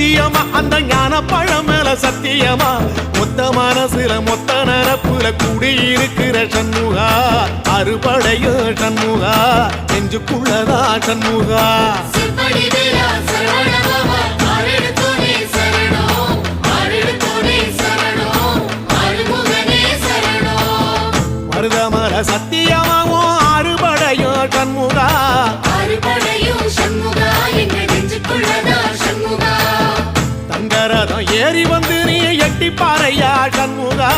சத்தியமா அந்த ஞான பழம் மேல சத்தியமா மொத்த மனசுல மொத்த நரப்புல குடியிருக்கிற சண்முகா அறுபடையும் சண்முகா நெஞ்சுக்குள்ளதா சண்முகா மருதமர சத்தியமாவும் அறுபடையும் சண்முகா தங்கரதம் ஏறி வந்து நீ எட்டி பாறையா சண்முகா